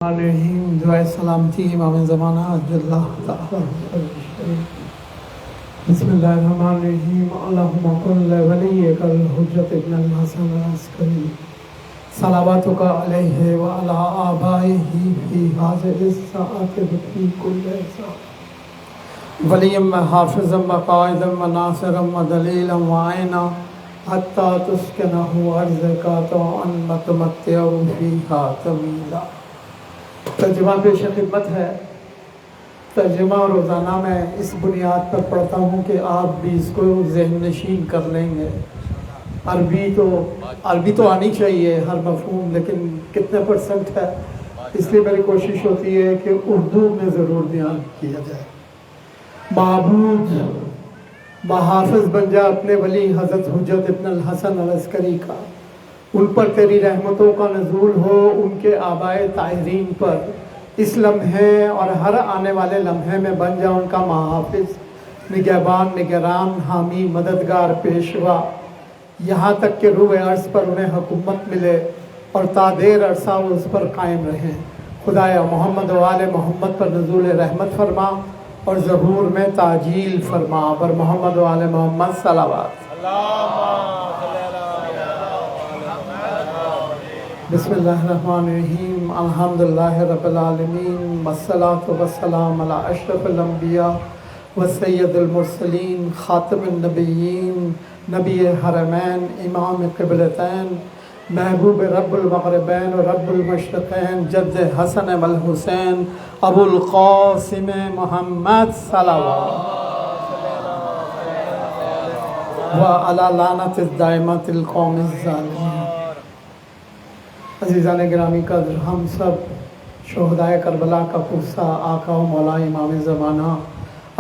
الرحیم دعائے سلامتی امام زمانہ اللہ تعالی بسم اللہ الرحمن الرحیم اللہم کن لولیک الحجت ابن الحسن العسکری صلواتک علیہ وعلی آبائہ فی حاضر الساعت بکی کل ساعت ولیم و حافظم و قائدم و ناصرم و دلیلم و عینا حتی تسکنہ ارضکا طوعا متمتع فیہا طویلا۔ ترجمہ پیش خدمت ہے۔ ترجمہ روزانہ میں اس بنیاد پر پڑھتا ہوں کہ آپ بھی اس کو ذہن نشین کر لیں گے۔ عربی تو آنی چاہیے ہر مفہوم، لیکن کتنے پرسنٹ ہے، اس لیے میری کوشش ہوتی ہے کہ اردو میں ضرور بیان کیا جائے۔ معبود محافظ بن جا اپنے ولی حضرت حجت ابن الحسن العسکری کا، ان پر تیری رحمتوں کا نزول ہو، ان کے آبائے طاہرین پر اس لمحے اور ہر آنے والے لمحے میں بن جا ان کا محافظ، نگہبان، نگران، حامی، مددگار، پیشوا، یہاں تک کہ روح عرض پر انہیں حکومت ملے اور تا دیر عرصہ وہ اس پر قائم رہیں۔ خدایا محمد و آل محمد پر نزول رحمت فرما اور ظہور میں تعجیل فرما، پر محمد و آل محمد صلوات۔ بسم اللہ الرحمن الرحیم الحمدللہ رب العالمین والصلاة والسلام علی اشرف الانبیاء وسید المرسلین خاتم النبیین نبی حرمین امام قبلتین محبوب رب المغربین و رب المشرقین جد حسن والحسین ابو القاسم محمد صلوات وعلی لعنت الدائمۃ القوم الظالمین۔ عزیزان گرامی قدر، ہم سب شہدائے کربلا کا پرسہ آقا و مولا امام زمانہ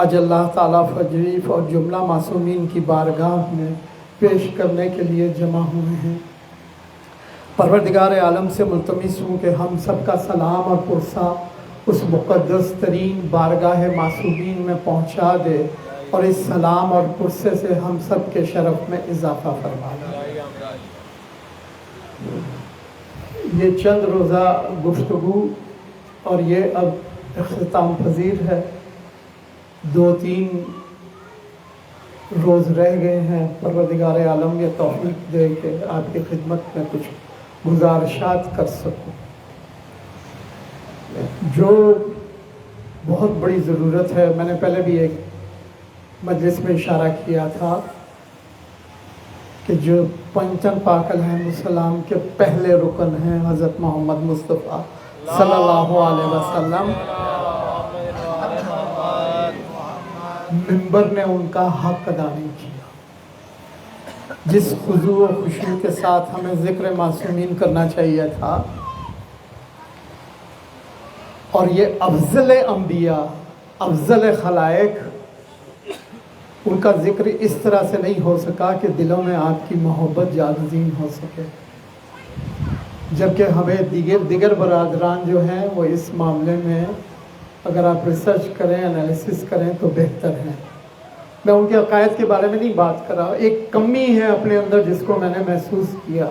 اج اللہ تعالیٰ فجریف اور جملہ معصومین کی بارگاہ میں پیش کرنے کے لیے جمع ہوئے ہیں۔ پروردگار عالم سے ملتمس ہوں کہ ہم سب کا سلام اور پرسہ اس مقدس ترین بارگاہ معصومین میں پہنچا دے اور اس سلام اور پرسے سے ہم سب کے شرف میں اضافہ فرما دے۔ یہ چند روزہ گفتگو اور یہ اب اختتام پذیر ہے، 2-3 روز رہ گئے ہیں۔ پروردگار عالم یہ توفیق دے کہ آپ کی خدمت میں کچھ گزارشات کر سکوں۔ جو بہت بڑی ضرورت ہے، میں نے پہلے بھی ایک مجلس میں اشارہ کیا تھا کہ جو پنچن پاک علیہ السلام کے پہلے رکن ہیں حضرت محمد مصطفیٰ صلی اللہ علیہ وسلم، منبر نے ان کا حق ادا نہیں کیا۔ جس خضوع و خشوع کے ساتھ ہمیں ذکر معصومین کرنا چاہیے تھا، اور یہ افضل انبیاء، افضل خلائق، ان کا ذکر اس طرح سے نہیں ہو سکا کہ دلوں میں آپ کی محبت جاگزین ہو سکے، جبکہ ہمیں دیگر برادران جو ہیں وہ اس معاملے میں اگر آپ ریسرچ کریں، انالیسس کریں تو بہتر ہیں۔ میں ان کے عقائد کے بارے میں نہیں بات کر رہا، ایک کمی ہے اپنے اندر جس کو میں نے محسوس کیا،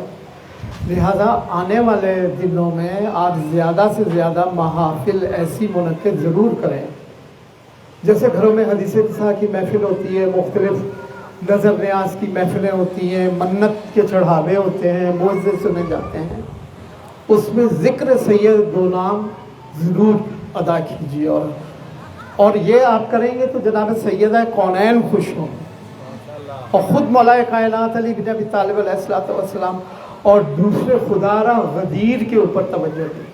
لہذا آنے والے دنوں میں آپ زیادہ سے زیادہ محافل ایسی منعقد ضرور کریں، جیسے گھروں میں حدیث نساء کی محفل ہوتی ہے، مختلف نظر نیاز کی محفلیں ہوتی ہیں، منت کے چڑھاوے ہوتے ہیں، موعظے سنے جاتے ہیں، اس میں ذکر سید 2 نام ضرور ادا کیجیے، اور یہ آپ کریں گے تو جناب سیدہ کونین خوش ہوں، اور خود مولا کائنات علی بن ابی طالب علیہ السلام اور دوسرے خدارہ غدیر کے اوپر توجہ دیں۔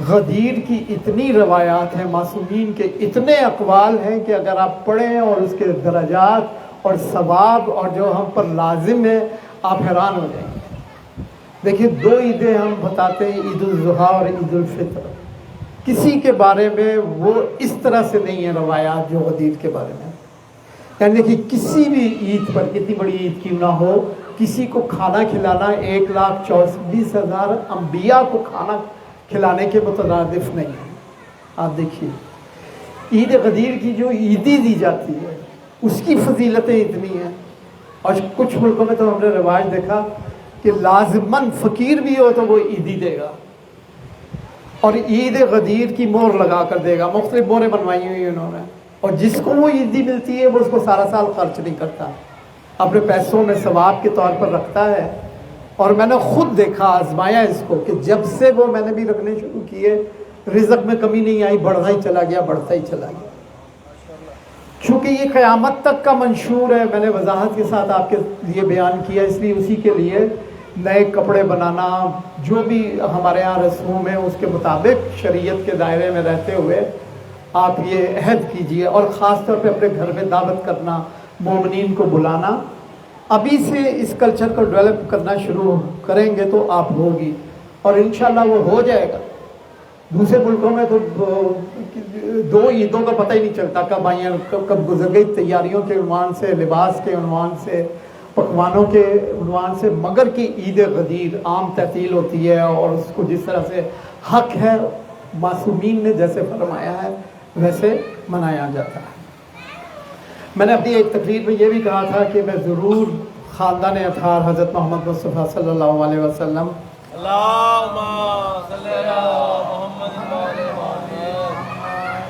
غدیر کی اتنی روایات ہیں، معصومین کے اتنے اقوال ہیں کہ اگر آپ پڑھیں اور اس کے درجات اور ثواب اور جو ہم پر لازم ہے، آپ حیران ہو جائیں گے۔ دیکھیں 2 عیدیں ہم بتاتے ہیں، عید الاضحیٰ اور عید الفطر، کسی کے بارے میں وہ اس طرح سے نہیں ہیں روایات جو غدیر کے بارے میں، یعنی کہ کسی بھی عید پر، کتنی بڑی عید کیوں نہ ہو، کسی کو کھانا کھلانا 1,24,000 انبیاء کو کھانا کھلانے کے مترادف نہیں ہے۔ آپ دیکھیے عید غدیر کی جو عیدی دی جاتی ہے اس کی فضیلتیں اتنی ہیں، اور کچھ ملکوں میں تو ہم نے رواج دیکھا کہ لازماً فقیر بھی ہو تو وہ عیدی دے گا، اور عید غدیر کی مہر لگا کر دے گا. مختلف مہریں بنوائی ہوئی انہوں نے, اور جس کو وہ عیدی ملتی ہے وہ اس کو سارا سال خرچ نہیں کرتا, اپنے پیسوں میں ثواب کے طور پر رکھتا ہے. اور میں نے خود دیکھا, آزمایا اس کو, کہ جب سے وہ میں نے بھی رکھنے شروع کیے رزق میں کمی نہیں آئی, بڑھتا ہی چلا گیا, بڑھتا ہی چلا گیا. چونکہ یہ قیامت تک کا منشور ہے, میں نے وضاحت کے ساتھ آپ کے لیے بیان کیا, اس لیے اسی کے لیے نئے کپڑے بنانا, جو بھی ہمارے ہاں رسوم ہے اس کے مطابق شریعت کے دائرے میں رہتے ہوئے آپ یہ عہد کیجئے. اور خاص طور پہ اپنے گھر میں دعوت کرنا, مومنین کو بلانا, ابھی سے اس کلچر کو ڈیولپ کرنا شروع کریں گے تو آپ ہوگی, اور انشاءاللہ وہ ہو جائے گا. دوسرے ملکوں میں تو 2 عیدوں کا پتہ ہی نہیں چلتا کب آئی ہیں کب گزر گئی, تیاریوں کے عنوان سے, لباس کے عنوان سے, پکوانوں کے عنوان سے. مگر کی عید غدیر عام تعطیل ہوتی ہے, اور اس کو جس طرح سے حق ہے معصومین نے جیسے فرمایا ہے ویسے منایا جاتا ہے. میں نے اپنی ایک تقریر میں یہ بھی کہا تھا کہ میں ضرور خاندان اطہار حضرت محمد مصطفیٰ صلی اللہ علیہ وسلم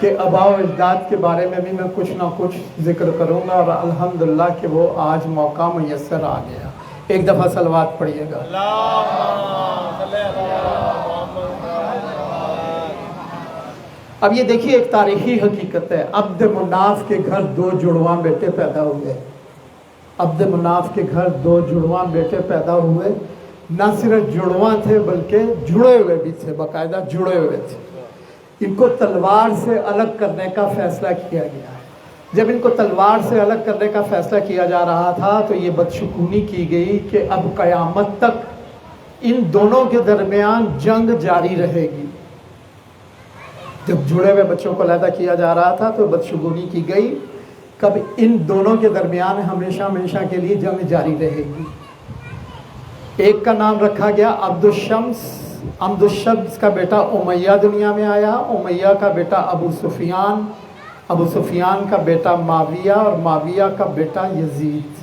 کہ آباء و اجداد کے بارے میں بھی میں کچھ نہ کچھ ذکر کروں گا, اور الحمدللہ کہ وہ آج موقع میسر آ گیا. ایک دفعہ صلوات پڑھیے گا. اب یہ دیکھیے ایک تاریخی حقیقت ہے, عبد مناف کے گھر 2 جڑواں بیٹے پیدا ہوئے. عبد مناف کے گھر 2 جڑواں بیٹے پیدا ہوئے. نہ صرف جڑواں تھے بلکہ جڑے ہوئے بھی تھے, باقاعدہ جڑے ہوئے تھے. ان کو تلوار سے الگ کرنے کا فیصلہ کیا گیا. جب ان کو تلوار سے الگ کرنے کا فیصلہ کیا جا رہا تھا تو یہ بدشگونی کی گئی کہ اب قیامت تک ان دونوں کے درمیان جنگ جاری رہے گی. جب جڑے ہوئے بچوں کو علیحدہ کیا جا رہا تھا تو بدشگونی کی گئی کب ان دونوں کے درمیان ہمیشہ ہمیشہ کے لیے جنگ جاری رہے گی. ایک کا نام رکھا گیا عبد الشمس. عبد الشمس کا بیٹا امیہ دنیا میں آیا, امیہ کا بیٹا ابو سفیان, ابو سفیان کا بیٹا معاویہ, اور معاویہ کا بیٹا یزید.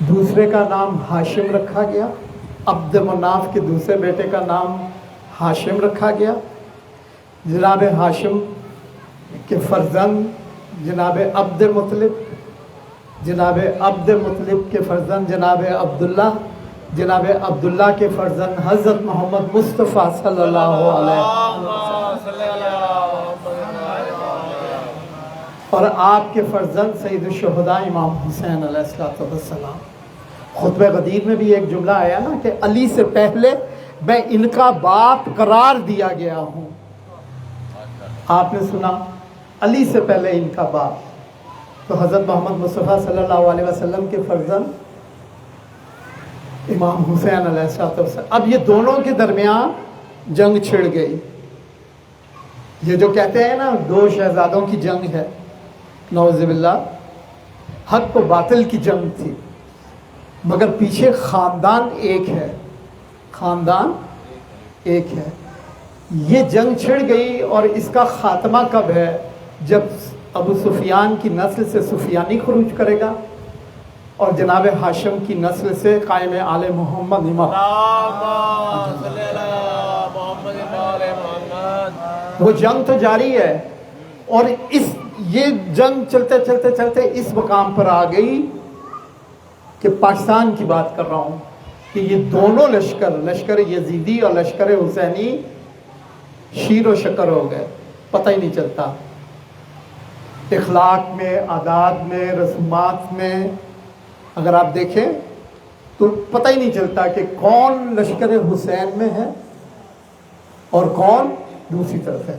دوسرے کا نام ہاشم رکھا گیا. عبد مناف کے دوسرے بیٹے کا نام ہاشم رکھا گیا. جناب ہاشم کے فرزند جناب عبد مطلب, جناب عبد مطلب کے فرزند جناب عبداللہ, جناب عبداللہ کے فرزند حضرت محمد مصطفیٰ صلی اللہ علیہ وسلم, اور آپ کے فرزند سید الشہداء امام حسین علیہ السلام. خطبہ غدیر میں بھی ایک جملہ آیا نا کہ علی سے پہلے میں ان کا باپ قرار دیا گیا ہوں. آپ نے سنا, علی سے پہلے ان کا باپ. تو حضرت محمد مصطفیٰ صلی اللہ علیہ وسلم کے فرزند امام حسین علیہ السلام. اب یہ دونوں کے درمیان جنگ چھڑ گئی. یہ جو کہتے ہیں نا 2 شہزادوں کی جنگ ہے, نعوذ باللہ, حق و باطل کی جنگ تھی, مگر پیچھے خاندان ایک ہے, خاندان ایک ہے. یہ جنگ چھڑ گئی, اور اس کا خاتمہ کب ہے؟ جب ابو سفیان کی نسل سے سفیانی خروج کرے گا, اور جناب ہاشم کی نسل سے قائم آل محمد امام. وہ جنگ تو جاری ہے, اور یہ جنگ چلتے چلتے چلتے اس مقام پر آ گئی کہ پاکستان کی بات کر رہا ہوں کہ یہ دونوں لشکر, لشکر یزیدی اور لشکر حسینی, شیر و شکر ہو گئے. پتہ ہی نہیں چلتا. اخلاق میں, عادات میں, رسومات میں اگر آپ دیکھیں تو پتہ ہی نہیں چلتا کہ کون لشکر حسین میں ہے اور کون دوسری طرف ہے.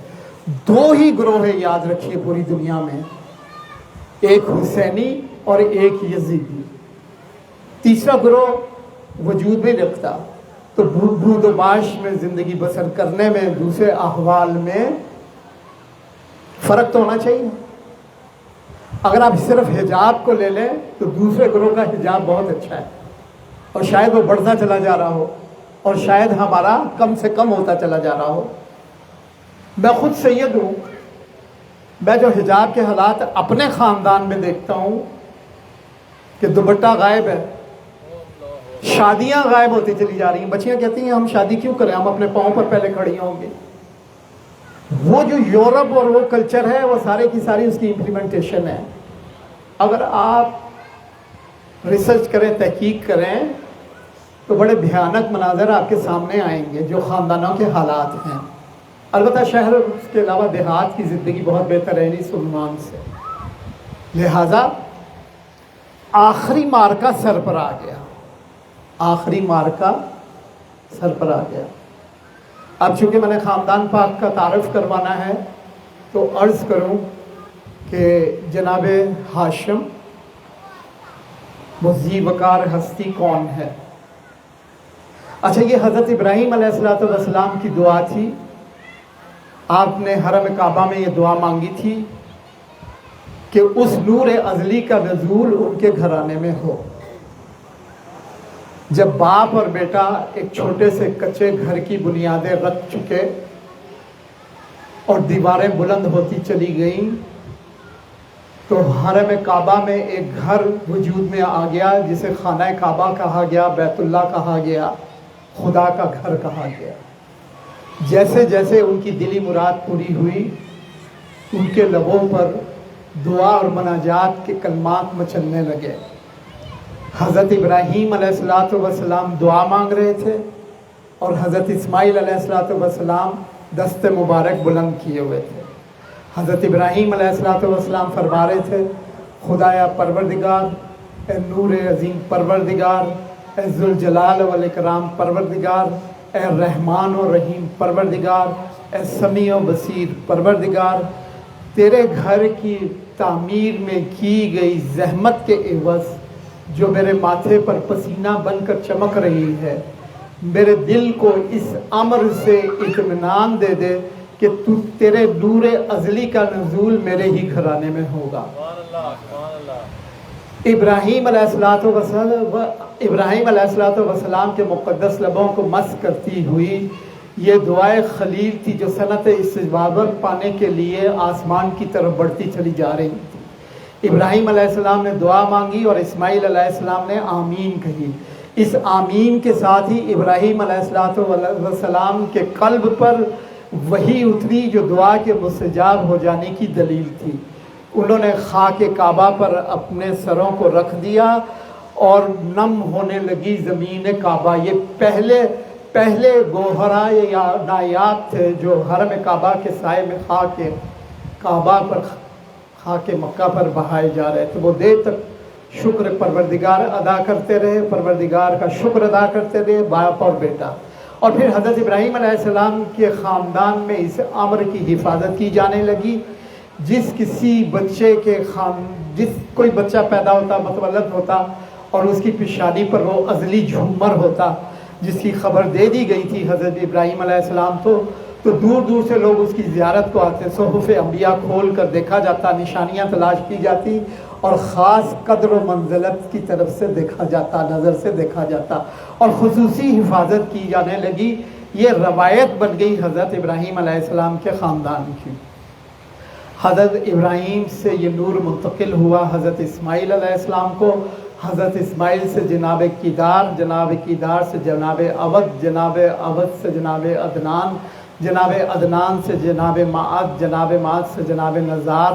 2 ہی گروہ ہیں, یاد رکھیے, پوری دنیا میں, ایک حسینی اور ایک یزیدی. تیسرا گروہ وجود میں رکھتا. تو بود و باش میں زندگی بسر کرنے میں, دوسرے احوال میں فرق تو ہونا چاہیے. اگر آپ صرف حجاب کو لے لیں تو دوسرے گروہ کا حجاب بہت اچھا ہے, اور شاید وہ بڑھتا چلا جا رہا ہو, اور شاید ہمارا کم سے کم ہوتا چلا جا رہا ہو. میں خود سید ہوں, میں جو حجاب کے حالات اپنے خاندان میں دیکھتا ہوں کہ دوپٹہ غائب ہے, شادیاں غائب ہوتی چلی جا رہی ہیں. بچیاں کہتی ہیں ہم شادی کیوں کریں, ہم اپنے پاؤں پر پہلے کھڑی ہوں گے. وہ جو یورپ اور وہ کلچر ہے وہ سارے کی ساری اس کی امپلیمنٹیشن ہے. اگر آپ ریسرچ کریں, تحقیق کریں, تو بڑے بھیانک مناظر آپ کے سامنے آئیں گے جو خاندانوں کے حالات ہیں. البتہ شہر اس کے علاوہ دیہات کی زندگی بہت بہتر ہے اس عنوان سے. لہٰذا آخری مارکا سر پر آ گیا, آخری مارکا سر پر آ گیا. اب چونکہ میں نے خاندان پاک کا تعارف کروانا ہے تو عرض کروں کہ جناب ہاشم وہ ذی وقار ہستی کون ہے. اچھا, یہ حضرت ابراہیم علیہ السلام کی دعا تھی. آپ نے حرم کعبہ میں یہ دعا مانگی تھی کہ اس نور ازلی کا نزول ان کے گھرانے میں ہو. جب باپ اور بیٹا ایک چھوٹے سے کچے گھر کی بنیادیں رکھ چکے اور دیواریں بلند ہوتی چلی گئیں, تو حرم کعبہ میں ایک گھر وجود میں آ گیا جسے خانہ کعبہ کہا گیا, بیت اللہ کہا گیا, خدا کا گھر کہا گیا. جیسے جیسے ان کی دلی مراد پوری ہوئی, ان کے لبوں پر دعا اور مناجات کے کلمات مچلنے لگے. حضرت ابراہیم علیہ السلام دعا مانگ رہے تھے اور حضرت اسماعیل علیہ السلام دست مبارک بلند کیے ہوئے تھے. حضرت ابراہیم علیہ السلام فرما رہے تھے, خدایا پروردگار, اے نور عظیم پروردگار, اے ذوالجلال والاکرام پروردگار, اے رحمان و رحیم پروردگار, اے سمیع و بصیر پروردگار, تیرے گھر کی تعمیر میں کی گئی زحمت کے عوض جو میرے ماتھے پر پسینہ بن کر چمک رہی ہے, میرے دل کو اس امر سے اطمینان دے دے کہ تیرے نور ازلی کا نزول میرے ہی گھرانے میں ہوگا. ابراہیم علیہ السلام کے مقدس لبوں کو مس کرتی ہوئی یہ دعائے خلیل تھی جو صنعت استجابت پانے کے لیے آسمان کی طرف بڑھتی چلی جا رہی تھی. ابراہیم علیہ السلام نے دعا مانگی اور اسماعیل علیہ السلام نے آمین کہی. اس آمین کے ساتھ ہی ابراہیم علیہ السلام کے قلب پر وہی اتری جو دعا کے مستجاب ہو جانے کی دلیل تھی. انہوں نے خاک کعبہ پر اپنے سروں کو رکھ دیا اور نم ہونے لگی زمین کعبہ. یہ پہلے گوہرا یا نایاب تھے جو حرم کعبہ کے سائے میں خاک کعبہ پر, خاک مکہ پر بہائے جا رہے تھے. وہ دیر تک شکر پروردگار ادا کرتے رہے, پروردگار کا شکر ادا کرتے رہے, باپ اور بیٹا. اور پھر حضرت ابراہیم علیہ السلام کے خاندان میں اس امر کی حفاظت کی جانے لگی. جس کوئی بچہ پیدا ہوتا, متولد ہوتا, اور اس کی پیشانی پر وہ ازلی جھومر ہوتا جس کی خبر دے دی گئی تھی حضرت ابراہیم علیہ السلام تو دور دور سے لوگ اس کی زیارت کو آتے. صحف انبیاء کھول کر دیکھا جاتا, نشانیاں تلاش کی جاتی اور خاص قدر و منزلت کی طرف سے دیکھا جاتا, نظر سے دیکھا جاتا, اور خصوصی حفاظت کی جانے لگی. یہ روایت بن گئی حضرت ابراہیم علیہ السلام کے خاندان کی. حضرت ابراہیم سے یہ نور منتقل ہوا حضرت اسماعیل علیہ السلام کو, حضرت اسماعیل سے جناب کیدار, جناب کیدار سے جناب عبد, جناب عبد سے جناب عدنان, جناب عدنان سے جناب معد, جناب معد سے جناب نزار,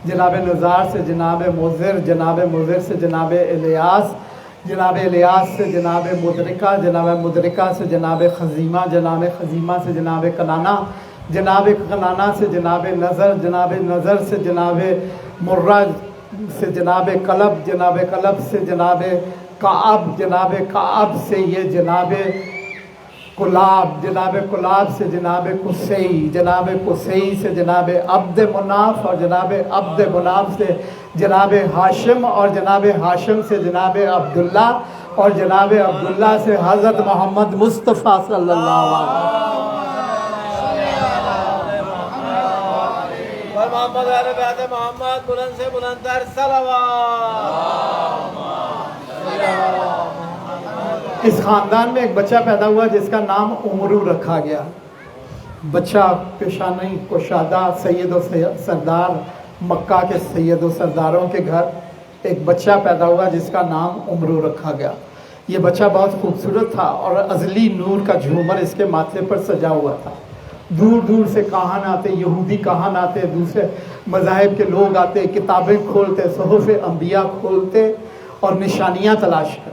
جناب نزار سے جناب مضر, جناب مضر سے جناب الیاس, جناب الیاس سے جناب مدرکہ, جناب مدرکہ سے جناب خزیمہ, جناب خزیمہ سے جناب کنانہ, جناب کنانہ سے جناب نظر, جناب نظر سے جناب مرہ سے جناب قلب, جناب قلب سے جناب کعب, جناب کعب سے یہ جناب کلاب, جناب کلاب سے جناب قصی, جناب قصی سے جناب عبد مناف, اور جناب عبد مناف سے جناب ہاشم, اور جناب ہاشم سے جناب عبداللہ, اور جناب عبداللہ سے حضرت محمد مصطفیٰ صلی اللہ علیہ وسلم. محمد علی بعد محمد بلند سے بلندتر صلوات. اس خاندان میں ایک بچہ پیدا ہوا جس کا نام عمرو رکھا گیا. بچہ پیشانی کشادہ, سید و سردار, مکہ کے سید و سرداروں کے گھر ایک بچہ پیدا ہوا جس کا نام عمرو رکھا گیا. یہ بچہ بہت خوبصورت تھا اور ازلی نور کا جھومر اس کے ماتھے پر سجا ہوا تھا. دور دور سے کہان آتے، یہودی کہان آتے، دوسرے مذاہب کے لوگ آتے، کتابیں کھولتے، صحف انبیاء کھولتے اور نشانیاں تلاش کرتے.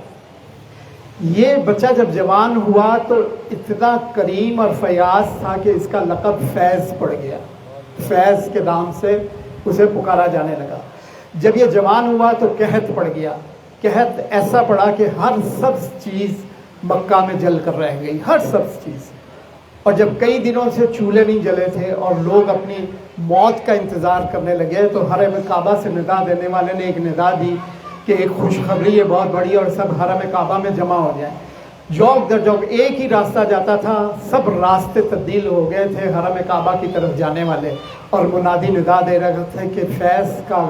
یہ بچہ جب جوان ہوا تو اتنا کریم اور فیاض تھا کہ اس کا لقب فیض پڑ گیا. فیض کے نام سے اسے پکارا جانے لگا. جب یہ جوان ہوا تو قحط پڑ گیا. قحط ایسا پڑا کہ ہر سبز چیز مکہ میں جل کر رہ گئی، ہر سبز چیز. اور جب کئی دنوں سے چولہے نہیں جلے تھے اور لوگ اپنی موت کا انتظار کرنے لگے تو حرم کعبہ سے ندا دینے والے نے ایک ندا دی کہ ایک خوشخبری ہے بہت بڑی اور سب حرم کعبہ میں جمع ہو جائیں. جوک در جوک ایک ہی راستہ جاتا تھا، سب راستے تبدیل ہو گئے تھے حرم کعبہ کی طرف جانے والے. اور منادی ندا دے رہے تھے کہ فیض کا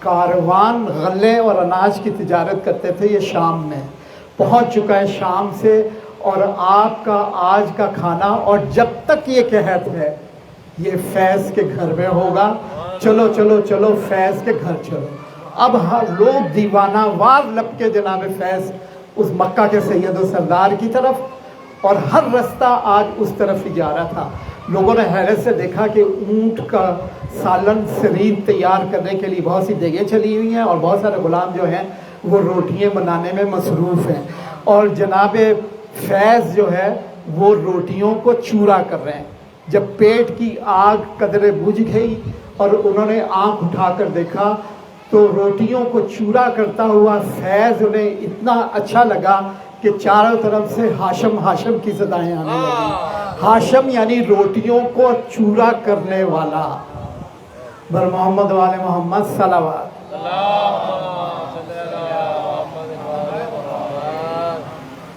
کاروان غلے اور اناج کی تجارت کرتے تھے، یہ شام میں پہنچ چکا ہے شام سے، اور آپ کا آج کا کھانا اور جب تک یہ قحط ہے یہ فیض کے گھر میں ہوگا. چلو چلو چلو فیض کے گھر چلو. اب لوگ دیوانہ وار لپکے جناب فیض اس مکہ کے سید و سردار کی طرف، اور ہر رستہ آج اس طرف ہی جا رہا تھا. لوگوں نے حیرت سے دیکھا کہ اونٹ کا سالن سرید تیار کرنے کے لیے بہت سی دیگیں چلی ہوئی ہیں اور بہت سارے غلام جو ہیں وہ روٹیاں بنانے میں مصروف ہیں، اور جناب فیض جو ہے وہ روٹیوں کو چورا کر رہے ہیں. جب پیٹ کی آگ قدرے بجھ گئی اور انہوں نے آنکھ اٹھا کر دیکھا تو روٹیوں کو چورا کرتا ہوا فیض انہیں اتنا اچھا لگا کہ چاروں طرف سے ہاشم ہاشم کی صدائیں آنے لگیں. ہاشم یعنی روٹیوں کو چورا کرنے والا. بر محمد والے محمد صلوات.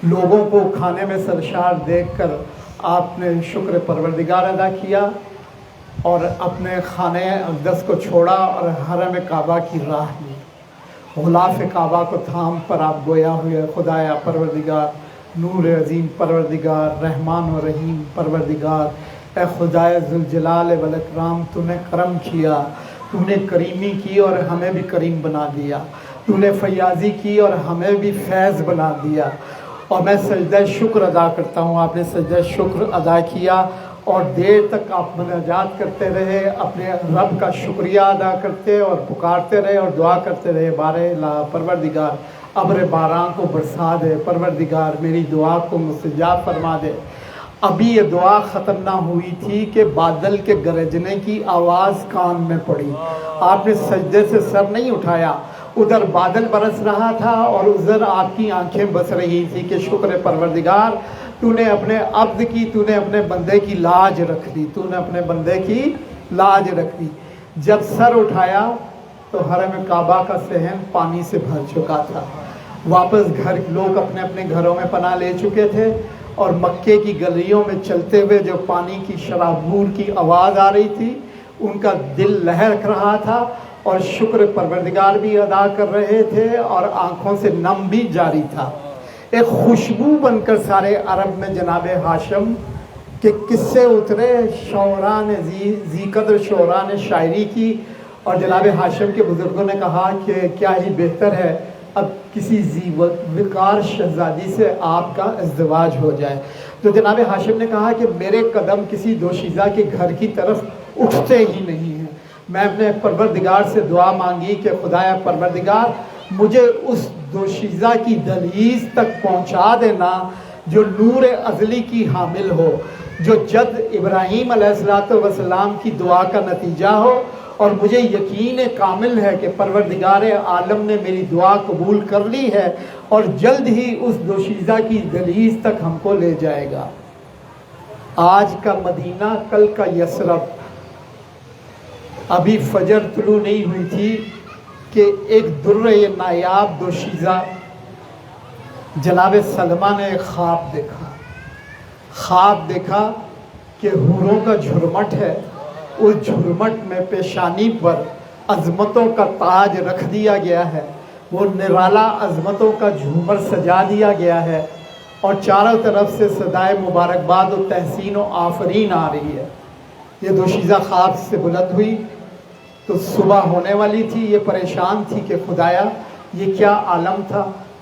لوگوں کو کھانے میں سرشار دیکھ کر آپ نے شکر پروردگار ادا کیا اور اپنے خانہ اقدس کو چھوڑا اور حرم کعبہ کی راہ لی. غلاف کعبہ کو تھام پر آپ گویا ہوئے خدایا پروردگار، نور عظیم پروردگار، رحمان و رحیم پروردگار، اے خدائے ذوالجلال والاکرام، تو نے کرم کیا، تو نے کریمی کی اور ہمیں بھی کریم بنا دیا، تو نے فیاضی کی اور ہمیں بھی فیض بنا دیا. اور میں سجدہ شکر ادا کرتا ہوں. آپ نے سجدہ شکر ادا کیا اور دیر تک آپ مناجات کرتے رہے، اپنے رب کا شکریہ ادا کرتے اور پکارتے رہے اور دعا کرتے رہے. بارے لا پروردگار ابر باران کو برسا دے، پروردگار میری دعا کو مستجاب فرما دے. ابھی یہ دعا ختم نہ ہوئی تھی کہ بادل کے گرجنے کی آواز کان میں پڑی. آپ نے سجدے سے سر نہیں اٹھایا، ادھر بادل برس رہا تھا اور ادھر آپ کی آنکھیں بس رہی تھی کہ شکر پروردگار، تو نے اپنے عبد کی، تو نے اپنے بندے کی لاج رکھ لی، تو نے اپنے بندے کی لاج رکھ لی. جب سر اٹھایا تو حرم کعبہ کا صحن پانی سے بھر چکا تھا. واپس گھر لوگ اپنے اپنے گھروں میں پناہ لے چکے تھے اور مکے کی گلیوں میں چلتے ہوئے جو پانی کی شرابور کی آواز آ رہی تھی ان کا دل لہرک رہا تھا اور شکر پروردگار بھی ادا کر رہے تھے اور آنکھوں سے نم بھی جاری تھا. ایک خوشبو بن کر سارے عرب میں جناب ہاشم کے قصے اترے. شعراء نے ذی قدر شعراء نے شاعری کی اور جناب ہاشم کے بزرگوں نے کہا کہ کیا ہی بہتر ہے اب کسی ذی وقار شہزادی سے آپ کا ازدواج ہو جائے. تو جناب ہاشم نے کہا کہ میرے قدم کسی دوشیزہ کے گھر کی طرف اٹھتے ہی نہیں ہیں. میں اپنے پروردگار سے دعا مانگی کہ خدایا پروردگار مجھے اس دوشیزہ کی دہلیز تک پہنچا دینا جو نور ازلی کی حامل ہو، جو جد ابراہیم علیہ السلام کی دعا کا نتیجہ ہو. اور مجھے یقین کامل ہے کہ پروردگار عالم نے میری دعا قبول کر لی ہے اور جلد ہی اس دوشیزہ کی دہلیز تک ہم کو لے جائے گا. آج کا مدینہ کل کا یثرب. ابھی فجر طلوع نہیں ہوئی تھی کہ ایک درِ نایاب دوشیزہ جناب سلمہ نے ایک خواب دیکھا کہ حوروں کا جھرمٹ ہے. اس جھرمٹ میں پیشانی پر عظمتوں کا تاج رکھ دیا گیا ہے، وہ نرالا عظمتوں کا جھومر سجا دیا گیا ہے اور چاروں طرف سے صدائے مبارکباد و تحسین و آفرین آ رہی ہے. یہ دوشیزہ خواب سے بلند ہوئی تو صبح ہونے والی تھی. یہ پریشان تھی کہ خدایا یہ کیا عالم تھا،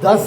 10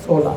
16।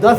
10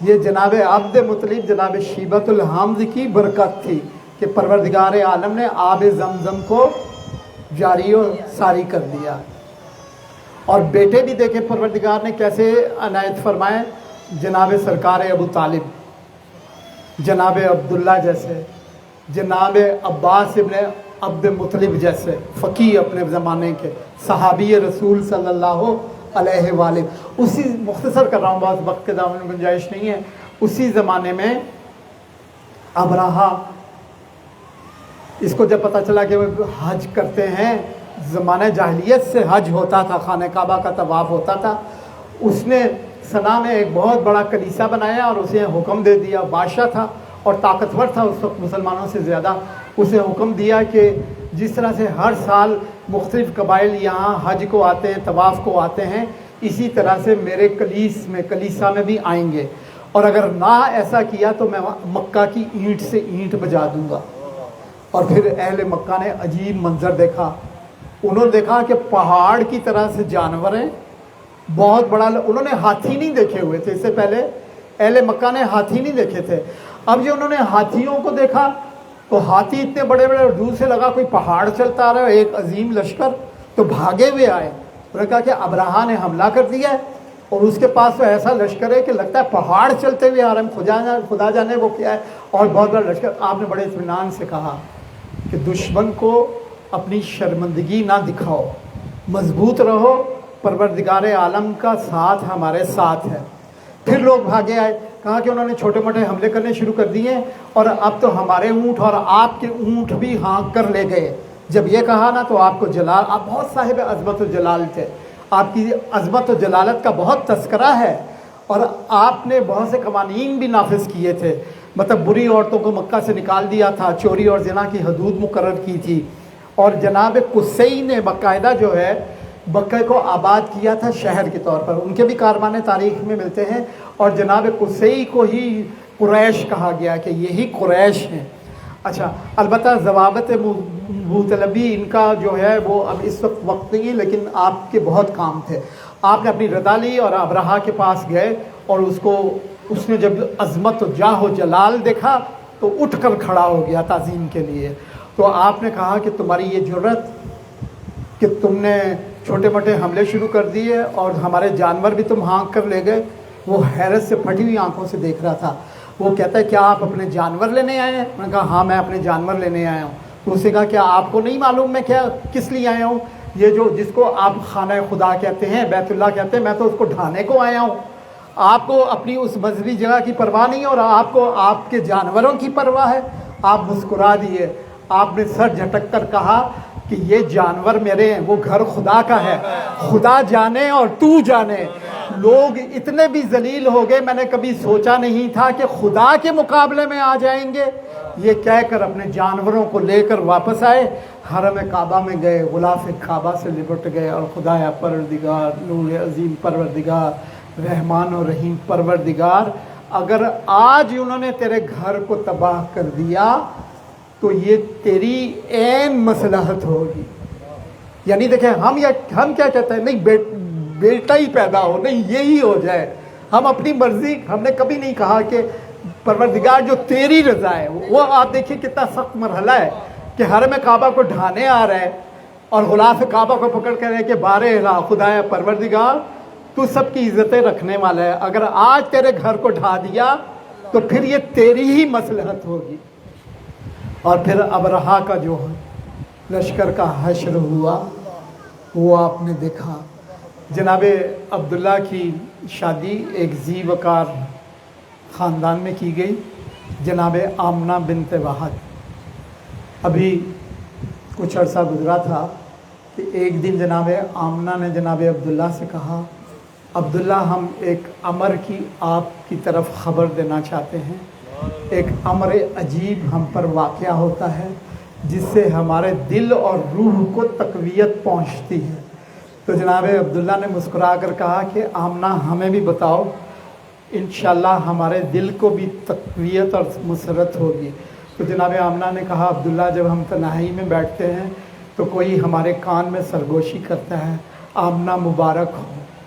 یہ جناب عبد مطلب جناب شیبۃ الحمد کی برکت تھی کہ پروردگار عالم نے آب زمزم کو جاری و ساری کر دیا. اور بیٹے بھی دیکھیں پروردگار نے کیسے عنایت فرمائے. جناب سرکار ابو طالب، جناب عبداللہ جیسے، جناب عباس ابن عبد مطلب جیسے فقیہ اپنے زمانے کے صحابی رسول صلی اللہ علیہ وآلہ. اسی مختصر کر رہا ہوں، بہت وقت کے دامن میں گنجائش نہیں ہے. اسی زمانے میں ابرہا، اس کو جب پتہ چلا کہ وہ حج کرتے ہیں، زمانہ جاہلیت سے حج ہوتا تھا، خانہ کعبہ کا طواف ہوتا تھا، اس نے سنا میں ایک بہت بڑا کلیسا بنایا اور اسے حکم دے دیا. بادشاہ تھا اور طاقتور تھا اس وقت مسلمانوں سے زیادہ. اسے حکم دیا کہ جس طرح سے ہر سال مختلف قبائل یہاں حج کو آتے ہیں، طواف کو آتے ہیں، اسی طرح سے میرے کلیسا میں بھی آئیں گے، اور اگر نہ ایسا کیا تو میں مکہ کی اینٹ سے اینٹ بجا دوں گا. اور پھر اہل مکہ نے عجیب منظر دیکھا. انہوں نے دیکھا کہ پہاڑ کی طرح سے جانور ہیں، بہت بڑا. انہوں نے ہاتھی نہیں دیکھے ہوئے تھے، اس سے پہلے اہل مکہ نے ہاتھی نہیں دیکھے تھے. اب جو انہوں نے ہاتھیوں کو دیکھا تو ہاتھی اتنے بڑے بڑے، اور دور سے لگا کوئی پہاڑ چلتا آ رہا ہے، ایک عظیم لشکر. تو بھاگے ہوئے آئے. انہوں نے کہا کہ ابرہا نے حملہ کر دیا ہے اور اس کے پاس تو ایسا لشکر ہے کہ لگتا ہے پہاڑ چلتے ہوئے آ رہے ہیں، خدا جانے وہ کیا ہے، اور بہت بڑا لشکر. آپ نے بڑے اطمینان سے کہا کہ دشمن کو اپنی شرمندگی نہ دکھاؤ، مضبوط رہو، پروردگار عالم کا ساتھ ہمارے ساتھ ہے. پھر لوگ بھاگے آئے. کہا کہ انہوں نے چھوٹے موٹے حملے کرنے شروع کر دیے، اور اب تو ہمارے اونٹ اور آپ کے اونٹ بھی ہانک کر لے گئے. جب یہ کہا نا تو آپ کو جلال، آپ بہت صاحب عظمت و جلال تھے، آپ کی عظمت و جلالت کا بہت تذکرہ ہے، اور آپ نے بہت سے قوانین بھی نافذ کیے تھے. مطلب بری عورتوں کو مکہ سے نکال دیا تھا، چوری اور زنا کی حدود مقرر کی تھی، اور جناب قصی نے باقاعدہ جو ہے مکہ کو آباد کیا تھا شہر کے طور پر. ان کے بھی کارنامے تاریخ میں ملتے ہیں، اور جناب قصی کو ہی قریش کہا گیا کہ یہی قریش ہیں. اچھا، البتہ ضوابط ابوطلبی ان کا جو ہے وہ اب اس وقت نہیں ہے، لیکن آپ کے بہت کام تھے. آپ نے اپنی رضا لی اور ابرہا کے پاس گئے، اور اس نے جب عظمت و جاہ و جلال دیکھا تو اٹھ کر کھڑا ہو گیا تعظیم کے لیے. تو آپ نے کہا کہ تمہاری یہ جرت کہ تم نے چھوٹے موٹے حملے شروع کر دیے اور ہمارے جانور بھی تم ہانک کر لے گئے. وہ حیرت سے پھٹی ہوئی آنکھوں سے دیکھ رہا تھا. وہ کہتا ہے کیا آپ اپنے جانور لینے آئے ہیں؟ میں نے کہا ہاں میں اپنے جانور لینے آیا ہوں. تو اس نے کہا کیا آپ کو نہیں معلوم میں کیا کس لیے آیا ہوں؟ یہ جو جس کو آپ خانہ خدا کہتے ہیں، بیت اللہ کہتے ہیں، میں تو اس کو ڈھانے کو آیا ہوں. آپ کو اپنی اس مذہبی جگہ کی پرواہ نہیں، اور آپ کو آپ کے جانوروں کی پرواہ ہے. آپ مسکرا دیے. آپ نے سر جھٹک کر کہا کہ یہ جانور میرے ہیں، وہ گھر خدا کا ہے. خدا جانے اور تو جانے. لوگ اتنے بھی ذلیل ہو گئے، میں نے کبھی سوچا نہیں تھا کہ خدا کے مقابلے میں آ جائیں گے. یہ کہہ کر اپنے جانوروں کو لے کر واپس آئے، حرم کعبہ میں گئے، غلاف کعبہ سے لپٹ گئے، اور خدایا پروردگار، نور عظیم پروردگار، رحمان و رحیم پروردگار، اگر آج انہوں نے تیرے گھر کو تباہ کر دیا تو یہ تیری عین مصلحت ہوگی. یعنی دیکھیں ہم کیا کہتے ہیں، نہیں بیٹا ہی پیدا ہو، نہیں یہی ہو جائے. ہم اپنی مرضی، ہم نے کبھی نہیں کہا کہ پروردگار جو تیری رضا ہے. وہ آپ دیکھیے کتنا سخت مرحلہ ہے کہ حرم کعبہ کو ڈھانے آ رہا ہے اور غلاف کعبہ کو پکڑ کر رہے کہ بارے الہ خدایا پروردگار تو سب کی عزتیں رکھنے والا ہے، اگر آج تیرے گھر کو ڈھا دیا تو پھر یہ تیری ہی مصلحت ہوگی. اور پھر ابرہا کا جو لشکر کا حشر ہوا وہ آپ نے دیکھا. جناب عبداللہ کی شادی ایک ذی وقار خاندان میں کی گئی، جناب آمنہ بنت وہب. ابھی کچھ عرصہ گزرا تھا کہ ایک دن جناب آمنہ نے جناب عبداللہ سے کہا عبداللہ ہم ایک امر کی آپ کی طرف خبر دینا چاہتے ہیں. ایک امر عجیب ہم پر واقعہ ہوتا ہے جس سے ہمارے دل اور روح کو تقویت پہنچتی ہے. تو جناب عبداللہ نے مسکرا کر کہا کہ آمنہ ہمیں بھی بتاؤ، انشاءاللہ ہمارے دل کو بھی تقویت اور مسرت ہوگی. تو جناب آمنہ نے کہا عبداللہ جب ہم تنہائی میں بیٹھتے ہیں تو کوئی ہمارے کان میں سرگوشی کرتا ہے آمنہ مبارک ہو،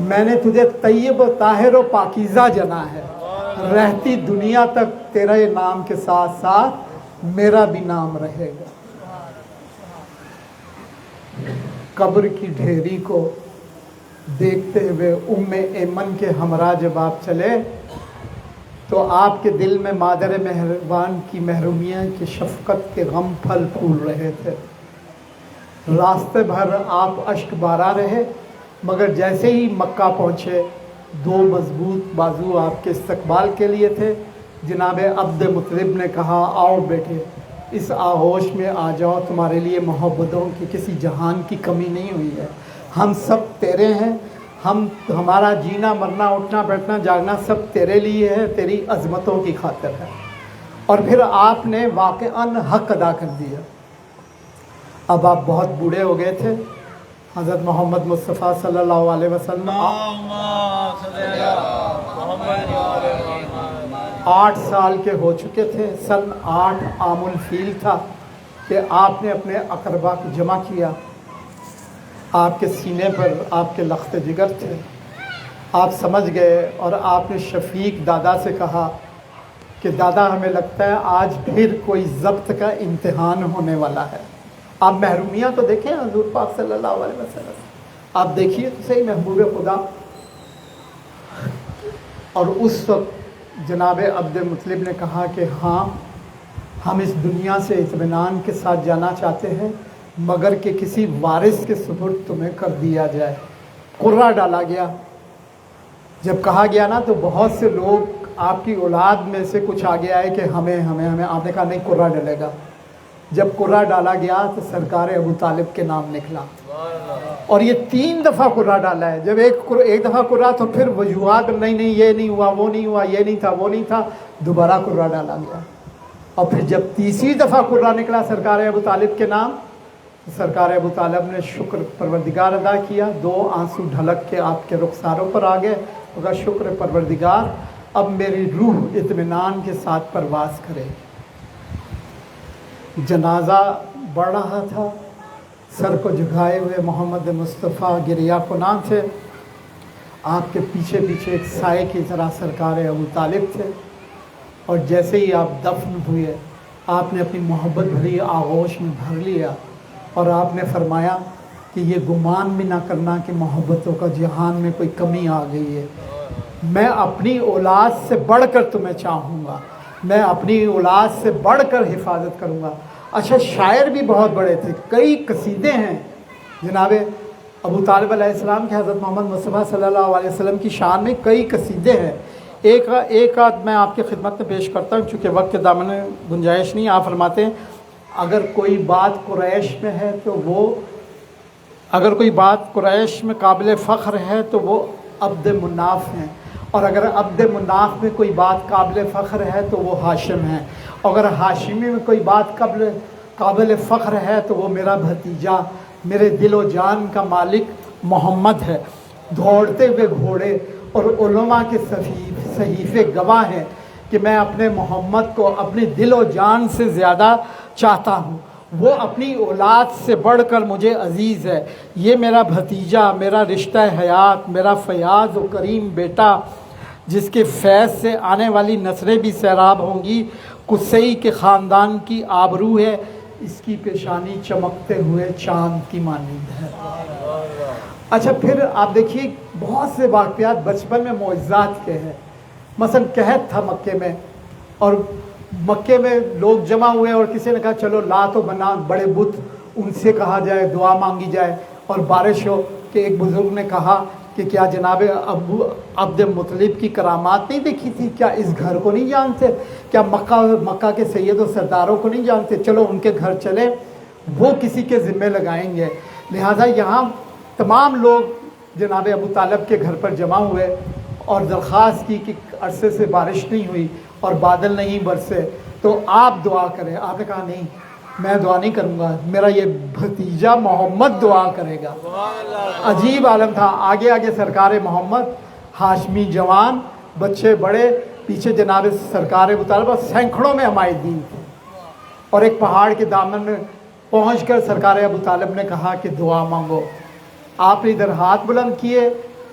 میں نے تجھے طیب و طاہر و پاکیزہ جنا ہے، رہتی دنیا تک تیرے نام کے ساتھ ساتھ میرا بھی نام رہے گا۔ قبر کی ڈھیری کو دیکھتے ہوئے ام ایمن کے ہمراہ جب آپ چلے تو آپ کے دل میں مادر مہربان کی محرومیہ کی شفقت کے غم پھل پھول رہے تھے۔ راستے بھر آپ اشک بارا رہے، مگر جیسے ہی مکہ پہنچے دو مضبوط بازو آپ کے استقبال کے لیے تھے۔ جناب عبد مطلب نے کہا آؤ بیٹے، اس آغوش میں آ جاؤ، تمہارے لیے محبتوں کی کسی جہان کی کمی نہیں ہوئی ہے، ہم سب تیرے ہیں، ہمارا جینا مرنا اٹھنا بیٹھنا جاگنا سب تیرے لیے ہے، تیری عظمتوں کی خاطر ہے۔ اور پھر آپ نے واقعاً حق ادا کر دیا۔ اب آپ بہت بوڑھے ہو گئے تھے، حضرت محمد مصطفیٰ صلی اللہ علیہ وسلم 8 سال کے ہو چکے تھے۔ سن 8 عام الفیل تھا کہ آپ نے اپنے اقربا کو جمع کیا۔ آپ کے سینے پر آپ کے لخت جگر تھے، آپ سمجھ گئے اور آپ نے شفیق دادا سے کہا کہ دادا ہمیں لگتا ہے آج پھر کوئی ضبط کا امتحان ہونے والا ہے۔ آپ محرومیاں تو دیکھیں حضور پاک صلی اللہ علیہ وسلم، آپ دیکھیے تو صحیح محبوب خدا۔ اور اس وقت جناب عبد مطلب نے کہا کہ ہاں ہم اس دنیا سے اطمینان کے ساتھ جانا چاہتے ہیں، مگر کہ کسی وارث کے سپرد تمہیں کر دیا جائے۔ قرہ ڈالا گیا۔ جب کہا گیا نا تو بہت سے لوگ آپ کی اولاد میں سے کچھ آگے آئے کہ ہمیں آپ نے کہا نہیں قرہ ڈلے گا۔ جب قرہ ڈالا گیا تو سرکار ابو طالب کے نام نکلا، اور یہ 3 دفعہ قرہ ڈالا ہے۔ جب ایک دفعہ قرہ تو پھر وجوہات نہیں یہ نہیں ہوا وہ نہیں ہوا یہ نہیں تھا وہ نہیں تھا، دوبارہ قرہ ڈالا گیا۔ اور پھر جب تیسری دفعہ قرہ نکلا سرکار ابو طالب کے نام، سرکار ابو طالب نے شکر پروردگار ادا کیا، 2 آنسو ڈھلک کے آپ کے رخساروں پر آ گئے، کہا شکر پروردگار اب میری روح اطمینان کے ساتھ پرواز کرے۔ جنازہ بڑھ رہا تھا، سر کو جھکائے ہوئے محمد مصطفیٰ گریہ کناں تھے، آپ کے پیچھے پیچھے ایک سائے کی طرح سرکار ابو طالب تھے۔ اور جیسے ہی آپ دفن ہوئے آپ نے اپنی محبت بھری آغوش میں بھر لیا، اور آپ نے فرمایا کہ یہ گمان بھی نہ کرنا کہ محبتوں کا جہان میں کوئی کمی آ گئی ہے، میں اپنی اولاد سے بڑھ کر تمہیں چاہوں گا، میں اپنی اولاد سے بڑھ کر حفاظت کروں گا۔ اچھا شاعر بھی بہت بڑے تھے، کئی قصیدے ہیں جناب ابو طالب علیہ السلام کے حضرت محمد مصطفیٰ صلی اللہ علیہ وسلم کی شان میں کئی قصیدے ہیں۔ ایک آدھ میں آپ کی خدمت میں پیش کرتا ہوں چونکہ وقت کے دامن میں گنجائش نہیں۔ آپ فرماتے ہیں اگر کوئی بات قریش میں ہے تو اگر کوئی بات قریش میں قابل فخر ہے تو وہ عبد مناف ہیں، اور اگر عبد مناف میں کوئی بات قابل فخر ہے تو وہ ہاشم ہیں، اگر ہاشمی میں کوئی بات قابل فخر ہے تو وہ میرا بھتیجا میرے دل و جان کا مالک محمد ہے۔ دوڑتے ہوئے گھوڑے اور علماء کے صحیفے گواہ ہیں کہ میں اپنے محمد کو اپنے دل و جان سے زیادہ چاہتا ہوں، وہ اپنی اولاد سے بڑھ کر مجھے عزیز ہے، یہ میرا بھتیجا، میرا رشتہ حیات، میرا فیاض و کریم بیٹا، جس کے فیض سے آنے والی نسلیں بھی سیراب ہوں گی، قصی کے خاندان کی آبرو ہے، اس کی پیشانی چمکتے ہوئے چاند کی مانند ہے۔ اچھا پھر آپ دیکھیے بہت سے واقعات بچپن میں معجزات کے ہیں۔ مثلا قحط تھا مکے میں، اور مکے میں لوگ جمع ہوئے اور کسی نے کہا چلو لات و منات بڑے بت ان سے کہا جائے، دعا مانگی جائے اور بارش ہو، کہ ایک بزرگ نے کہا کہ کیا جناب عبد مطلب کی کرامات نہیں دیکھی تھی؟ کیا اس گھر کو نہیں جانتے؟ کیا مکہ کے سید و سرداروں کو نہیں جانتے؟ چلو ان کے گھر چلے، وہ کسی کے ذمے لگائیں گے۔ لہٰذا یہاں تمام لوگ جناب ابو طالب کے گھر پر جمع ہوئے اور درخواست کی کہ عرصے سے بارش نہیں ہوئی اور بادل نہیں برسے تو آپ دعا کریں۔ آپ نے کہا نہیں میں دعا نہیں کروں گا، میرا یہ بھتیجا محمد دعا کرے گا۔ عجیب عالم تھا، آگے آگے سرکار محمد، ہاشمی جوان، بچے بڑے، پیچھے جناب سرکار ابو طالب، اور سینکڑوں میں حمایت دین تھے۔ اور ایک پہاڑ کے دامن میں پہنچ کر سرکار ابو طالب نے کہا کہ دعا مانگو۔ آپ نے ادھر ہاتھ بلند کیے،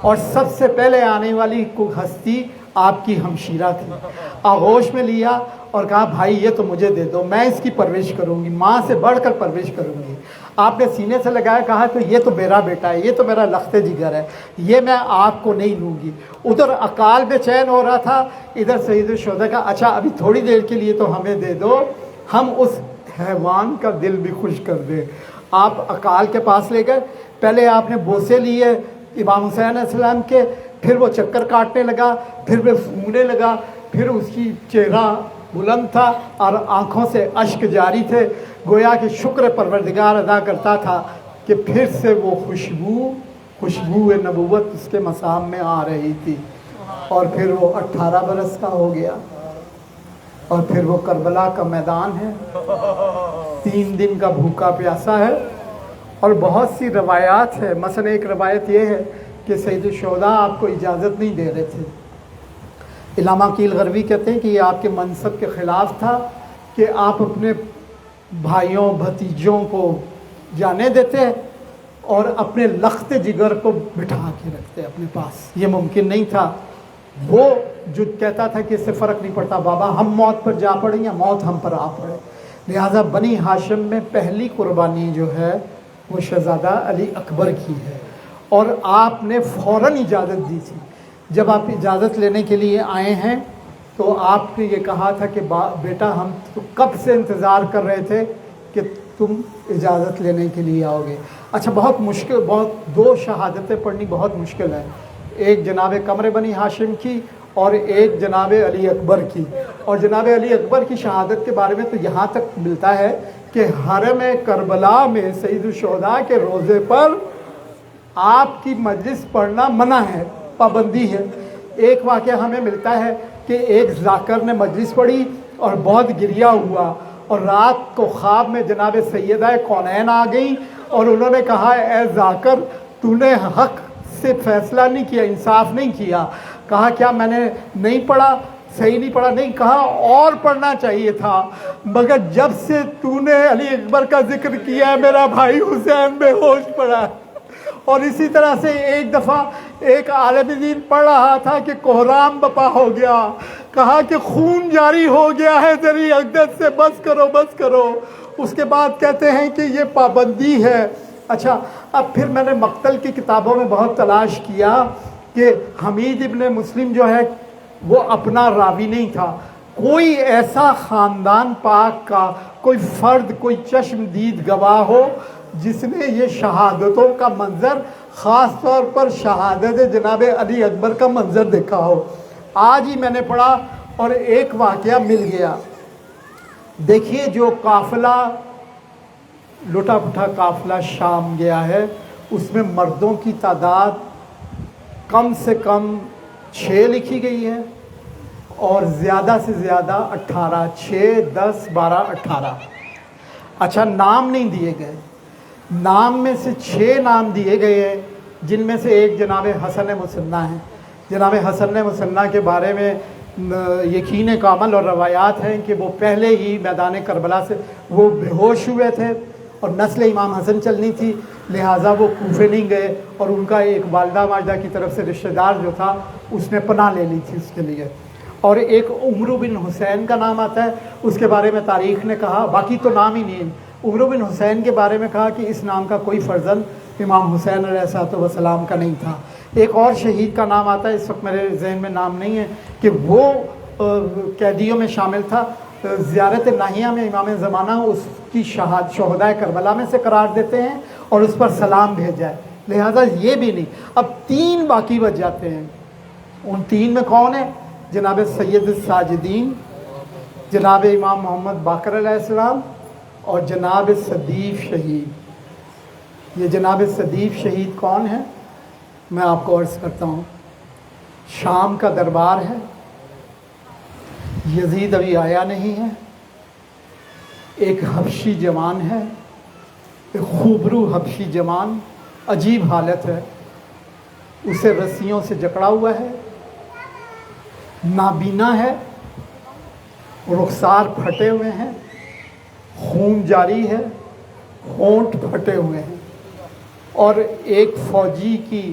اور سب سے پہلے آنے والی ہستی آپ کی ہمشیرہ تھی. آغوش میں لیا اور کہا بھائی یہ تو مجھے دے دو، میں اس کی پرورش کروں گی، ماں سے بڑھ کر پرورش کروں گی. آپ نے سینے سے لگایا، کہا تو یہ تو میرا بیٹا ہے، یہ تو میرا لخت جگر ہے، یہ میں آپ کو نہیں لوں گی. ادھر اقال بے چین ہو رہا تھا، ادھر سید الشہداء کا اچھا ابھی تھوڑی دیر کے لیے تو ہمیں دے دو، ہم اس حیوان کا دل بھی خوش کر دیں. آپ اقال کے پاس لے گئے، پہلے آپ نے بوسے لیے امام حسین علیہ السلام کے، پھر وہ چکر کاٹنے لگا، پھر وہ سونے لگا، پھر اس کی چہرہ بلند تھا اور آنکھوں سے اشک جاری تھے، گویا کہ شکر پروردگار ادا کرتا تھا کہ پھر سے وہ خوشبو نبوت اس کے مسام میں آ رہی تھی. اور پھر وہ 18 برس کا ہو گیا، اور پھر وہ کربلا کا میدان ہے، 3 دن کا بھوکا پیاسا ہے. اور بہت سی روایات ہے، مثلا ایک روایت یہ ہے کہ سید الشہداء آپ کو اجازت نہیں دے رہے تھے. علامہ عقیل غروی کہتے ہیں کہ یہ آپ کے منصب کے خلاف تھا کہ آپ اپنے بھائیوں بھتیجوں کو جانے دیتے اور اپنے لخت جگر کو بٹھا کے رکھتے اپنے پاس. یہ ممکن نہیں تھا. وہ جو کہتا تھا کہ اس سے فرق نہیں پڑتا بابا، ہم موت پر جا پڑیں یا موت ہم پر آ پڑے. لہٰذا بنی ہاشم میں پہلی قربانی جو ہے وہ شہزادہ علی اکبر کی ہے، اور آپ نے فوراً اجازت دی تھی. جب آپ اجازت لینے کے لیے آئے ہیں تو آپ نے یہ کہا تھا کہ بیٹا ہم تو کب سے انتظار کر رہے تھے کہ تم اجازت لینے کے لیے آؤ گے. اچھا بہت مشکل، 2 شہادتیں پڑھنی بہت مشکل ہے، ایک جناب قمر بنی ہاشم کی اور ایک جناب علی اکبر کی. اور جناب علی اکبر کی شہادت کے بارے میں تو یہاں تک ملتا ہے کہ حرم کربلا میں سید الشہداء کے روضے پر آپ کی مجلس پڑھنا منع ہے، پابندی ہے. ایک واقعہ ہمیں ملتا ہے کہ ایک ذاکر نے مجلس پڑھی اور بہت گریا ہوا، اور رات کو خواب میں جناب سیدہ کونین آ گئیں اور انہوں نے کہا اے ذاکر تو نے حق سے فیصلہ نہیں کیا، انصاف نہیں کیا. کہا کیا میں نے نہیں پڑھا، صحیح نہیں پڑھا؟ نہیں. کہا اور پڑھنا چاہیے تھا، مگر جب سے تو نے علی اکبر کا ذکر کیا ہے میرا بھائی حسین بے ہوش پڑا. اور اسی طرح سے ایک دفعہ ایک عالم دین پڑھ رہا تھا کہ کوہرام بپا ہو گیا، کہا کہ خون جاری ہو گیا ہے ذری اقدس سے، بس کرو بس کرو. اس کے بعد کہتے ہیں کہ یہ پابندی ہے. اچھا اب پھر میں نے مقتل کی کتابوں میں بہت تلاش کیا کہ حمید ابن مسلم جو ہے وہ اپنا راوی نہیں تھا. کوئی ایسا خاندان پاک کا کوئی فرد، کوئی چشم دید گواہ ہو جس نے یہ شہادتوں کا منظر، خاص طور پر شہادت جناب علی اکبر کا منظر دیکھا ہو. آج ہی میں نے پڑھا اور ایک واقعہ مل گیا. دیکھیے جو قافلہ لٹا پٹا قافلہ شام گیا ہے، اس میں مردوں کی تعداد کم سے کم 6 لکھی گئی ہے اور زیادہ سے زیادہ 18، 6، 10، 12، 18. اچھا نام نہیں دیے گئے. نام میں سے 6 نام دیے گئے ہیں، جن میں سے ایک جناب حسن مثنیٰ ہیں. جناب حسن مثنیٰ کے بارے میں یقین کامل اور روایات ہیں کہ وہ پہلے ہی میدان کربلا سے وہ بے ہوش ہوئے تھے اور نسل امام حسن چلنی تھی، لہٰذا وہ کوفے نہیں گئے، اور ان کا ایک والدہ ماجدہ کی طرف سے رشتہ دار جو تھا اس نے پناہ لے لی تھی اس کے لیے. اور ایک عمرو بن حسین کا نام آتا ہے، اس کے بارے میں تاریخ نے کہا، باقی تو نام ہی نہیں. عمرو بن حسین کے بارے میں کہا کہ اس نام کا کوئی فرزند امام حسین علیہ السلام کا نہیں تھا. ایک اور شہید کا نام آتا ہے، اس وقت میرے ذہن میں نام نہیں ہے، کہ وہ قیدیوں میں شامل تھا. زیارت ناہیہ میں امام زمانہ اس کی شہداء کربلا میں سے قرار دیتے ہیں اور اس پر سلام بھیجا ہے، لہذا یہ بھی نہیں. اب 3 باقی بچ جاتے ہیں. ان 3 میں کون ہے؟ جناب سید الساجدین، جناب امام محمد باقر علیہ السلام اور جناب صدیف شہید. یہ جناب صدیف شہید کون ہے؟ میں آپ کو عرض کرتا ہوں. شام کا دربار ہے، یزید ابھی آیا نہیں ہے، ایک حبشی جوان ہے، ایک خوبرو حبشی جوان، عجیب حالت ہے، اسے رسیوں سے جکڑا ہوا ہے، نابینا ہے، رخسار پھٹے ہوئے ہیں، خون جاری ہے، ہونٹ پھٹے ہوئے ہیں، اور ایک فوجی کی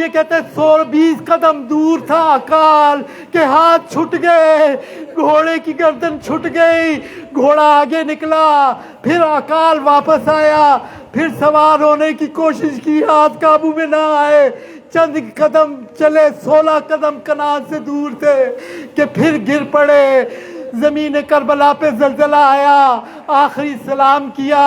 یہ کہتے 120 قدم دور تھا اکال کہ ہاتھ چھٹ گئے، گھوڑے کی گردن چھٹ گئی، گھوڑا آگے نکلا، پھر اکال واپس آیا، پھر سوار ہونے کی کوشش کی، ہاتھ قابو میں نہ آئے، چند قدم چلے، 16 قدم کنان سے دور تھے کہ پھر گر پڑے۔ زمین کربلا پہ زلزلہ آیا، آخری سلام کیا۔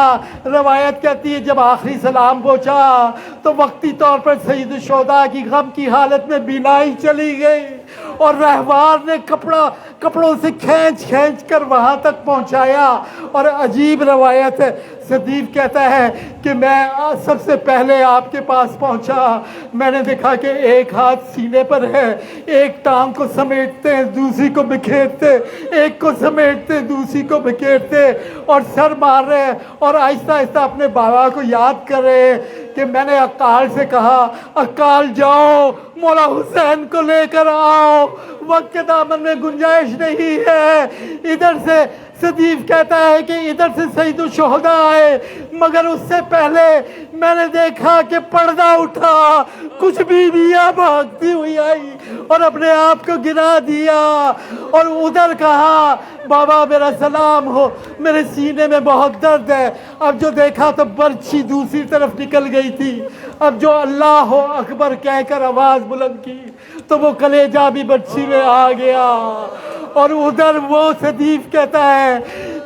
روایت کہتی ہے جب آخری سلام پہنچا تو وقتی طور پر سید الشہداء کی غم کی حالت میں بینائی چلی گئی اور رہوار نے کپڑوں سے کھینچ کر وہاں تک پہنچایا۔ اور عجیب روایت ہے، صدیق کہتا ہے کہ میں سب سے پہلے آپ کے پاس پہنچا، میں نے دیکھا کہ ایک ہاتھ سینے پر ہے، ایک ٹانگ کو سمیٹتے ہیں دوسری کو بکھیرتے، ایک کو سمیٹتے دوسری کو بکھیرتے اور سر مار رہے اور آہستہ آہستہ اپنے بابا کو یاد کر رہے کہ میں نے اکال سے کہا اکال جاؤ مولا حسین کو لے کر آؤ، وقت کے دامن میں گنجائش نہیں ہے۔ ادھر سے صدیق کہتا ہے کہ ادھر سے سید الشہداء آئے، مگر اس سے پہلے میں نے دیکھا کہ پردہ اٹھا، کچھ بیویاں بھاگتی ہوئی آئی اور اپنے آپ کو گرا دیا، اور ادھر کہا بابا میرا سلام ہو، میرے سینے میں بہت درد ہے۔ اب جو دیکھا تو برچھی دوسری طرف نکل گئی تھی، اب جو اللہ اکبر کہہ کر آواز بلند کی تو وہ کلیجہ بھی برچھی میں آ گیا۔ اور ادھر وہ صدیق کہتا ہے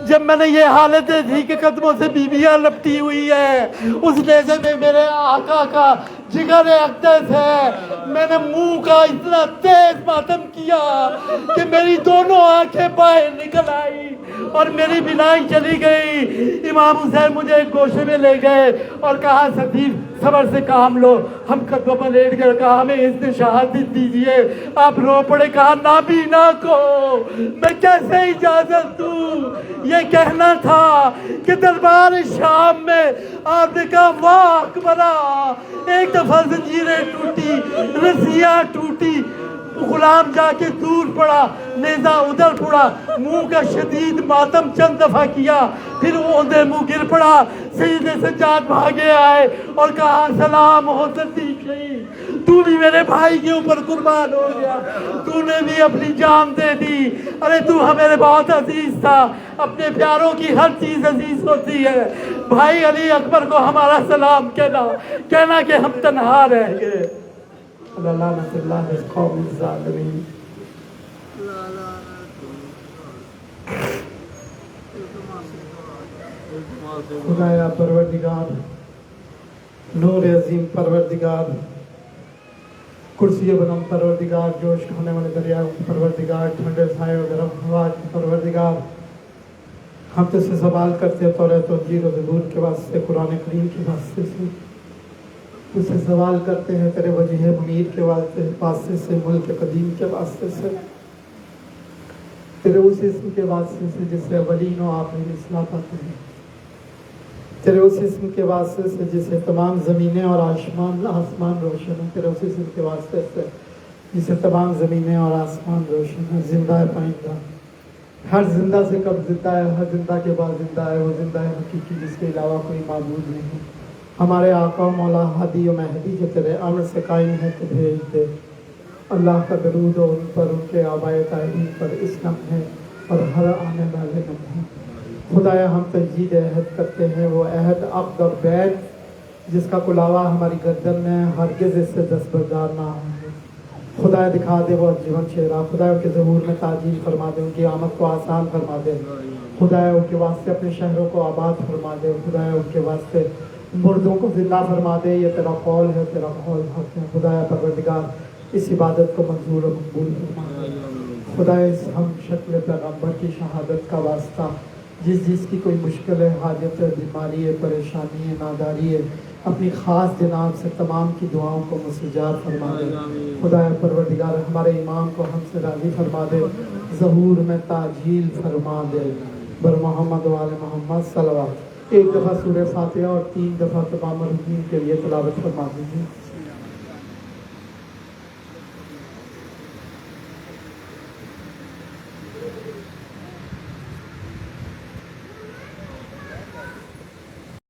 جب میں نے یہ حالت دیکھی کہ قدموں سے بیویاں لپٹی ہوئی ہے، اس نیزے میں میرے آقا کا جگر اقدس ہے، میں نے منہ کا اتنا تیز ماتم کیا کہ میری دونوں آنکھیں باہر نکل آئی اور میری بینائی چلی گئی۔ امام حسین مجھے ایک گوشے میں لے گئے اور کہا صدیق صبر سے کام لو، ہم قدموں پر لیٹ گئے، کہا ہمیں اذن شہادت دیجیے، آپ رو پڑے، کہا نابینا کو میں کیسے اجازت دوں؟ یہ کہنا تھا کہ دربار شام میں آپ نے کہا واہ اکبرا، ایک دفعہ زنجیریں ٹوٹی، رسیاں ٹوٹی، غلام جا کے دور پڑا، نیزہ ادھر پڑا، منہ کا شدید ماتم چند دفعہ کیا، پھر اوندے منہ گر پڑا۔ سیدنا سجاد بھاگے آئے اور کہا سلام ہو صدیق شہید، تو بھی میرے بھائی کے اوپر قربان ہو گیا، تو نے بھی اپنی جان دے دی، ارے تو ہمیں بہت عزیز تھا، اپنے پیاروں کی ہر چیز عزیز ہوتی ہے۔ بھائی علی اکبر کو ہمارا سلام کہنا کہ ہم تنہا رہ گئے۔ لعنت اللہ قوم الظالمین۔ خدایا پروردگار، نور عظیم پروردگار، کرسی بلند پروردگار، جوش کھانے والے دریا پروردگار، ٹھنڈے سائے و گرم ہوا کی پروردگار، ہم تو سے سوال کرتے ہیں توریت و انجیل و زبور کے واسطے، قرآن کریم کے واسطے سے، تجھ سے سوال کرتے ہیں تیرے وجہ منیر کے واسطے سے، ملک قدیم کے واسطے سے، تیرے اس اسم کے واسطے سے جس سے اولین و آخرین اصلاح پاتے ہیں، تیرے اس اسم کے واسطے سے جس سے تمام زمینیں اور آسمان روشن ہیں، تیرے اس اسم کے واسطے سے جس سے تمام زمینیں اور آسمان روشن ہیں، زندہ ہے پائندہ، ہر زندہ سے کب زندہ ہے، ہر زندہ کے بعد زندہ ہے، وہ زندہ ہے حقیقی جس کے علاوہ کوئی معبود نہیں۔ ہمارے آقا و مولا ہادی و مہدی جو تیرے امر سے قائم ہے تو بھیج دے۔ اللہ کا درود ہو ان پر، ان کے آبائے طاہرین پر اس لمحے اور ہر آنے والے لمحے۔ خدایا ہم تجدید عہد کرتے ہیں، وہ عہد عقد اور بیعت جس کا کلاوہ ہماری گردن میں ہرگز اس سے دستبردار نہ ہوں گے۔ خدایا دکھا دے وہ جیون چہرہ، خدایا ان کے ظہور میں تعجیل فرما دے، ان کی آمد کو آسان فرما دے، خدایا ان کے واسطے اپنے شہروں کو آباد فرما دے، خدایا ان کے واسطے مردوں کو زندہ فرما دے، یہ تیرا قول ہے، تیرا قول حق ہے۔ خدایا پروردگار اس عبادت کو منظور و مقبول فرما دے۔ خدایا اس ہم شکل پیغمبر کی شہادت کا واسطہ جس کی کوئی مشکل ہے، حاجت ہے، بیماری ہے، پریشانی ہے، ناداری ہے، اپنی خاص جناب سے تمام کی دعاؤں کو مستجاب فرما دے۔ خدایا پروردگار ہمارے امام کو ہم سے راضی فرما دے، ظہور میں تعجیل فرما دے۔ بر محمد و آل محمد صلوات۔ ایک دفعہ سورہ فاتحہ اور 3 دفعہ تمام مرحومین کے لیے تلاوت فرما دیجیے۔